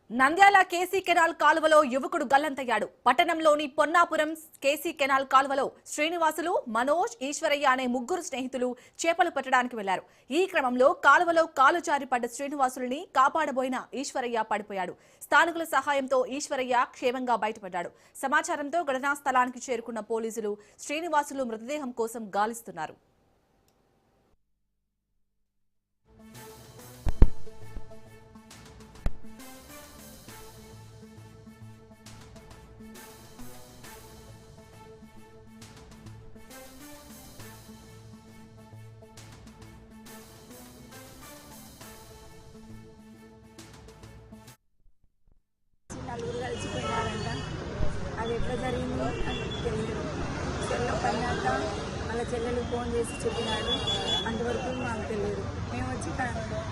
Nandyal KC canal కాలువలో యువకుడు గల్లంతయ్యాడు. పట్టణంలోని పొన్నాపురం కేసీ కెనాల్ కాలువలో శ్రీనివాసులు, మనోజ్, ఈశ్వరయ్య అనే ముగ్గురు స్నేహితులు చేపలు పట్టడానికి వెళ్లారు. ఈ క్రమంలో కాలువలో కాలు జారి పడ్డ శ్రీనివాసుల్ని కాపాడబోయిన ఈశ్వరయ్య పడిపోయాడు. స్థానికుల సహాయంతో ఈశ్వరయ్య క్షేమంగా బయటపడ్డాడు. సమాచారంతో ఘటనా స్థలానికి చేరుకున్న పోలీసులు శ్రీనివాసులు మృతదేహం కోసం గాలిస్తున్నారు. నలుగురు కలిసిపోయినారంట. అది ఎట్లా జరిగిందో నాకు తెలియదు. చెల్లె పైనాక వాళ్ళ చెల్లెలు ఫోన్ చేసి చెప్పినాడు. అంతవరకు మాకు తెలియదు. మేము వచ్చి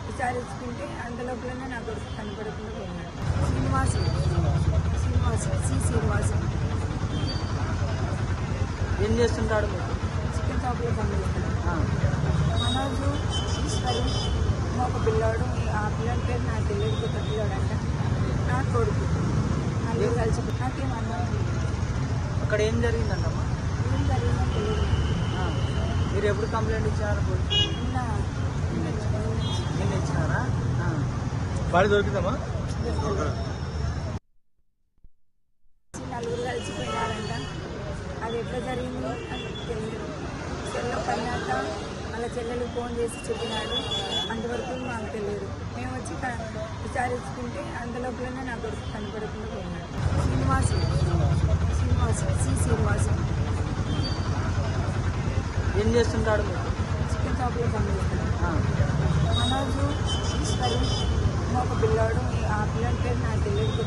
విచారించుకుంటే అంతలోపలనే నా కొడుకు కనపడకుండా పోయినాడు. శ్రీనివాసు ఏం చేస్తుంటాడు? చికెన్ షాప్లో పనిచేస్తున్నాడు. మనోజు, ఈశ్వరి, ఒక పిల్లోడు. ఆ పిల్లల పేరు నాకు తెలియదు. కొత్త పిల్లోడంట. నా కొడుకు అందరూ కలిసి నాకేమన్నా అక్కడ ఏం జరిగిందంటమ్మా? ఏం జరిగిందో తెలియదు. మీరు ఎప్పుడు కంప్లైంట్ ఇచ్చారు? నిన్న ఇచ్చినారా? బాడీ దొరికిందమ్మా? నలుగురు కలిసిపోయినారంట. అది ఎట్లా జరిగిందో నాకు తెలియదు. చెల్లె పైనాక వాళ్ళ చెల్లెలు ఫోన్ చేసి చెప్పినాడు. అంతవరకు మాకు తెలియదు. మేము వచ్చి విచారించుకుంటే అంతలోపలనే నా కొడుకు కనపడకుండా పోయినాడు. శ్రీనివాసు ఏం చేస్తుంటాడు? చికెన్ షాప్లో పనిచేస్తున్నాడు. మనోజు, ఈశ్వరి, ఒక పిల్లోడు. ఆ పిల్లల పేరు నాకు తెలియదు.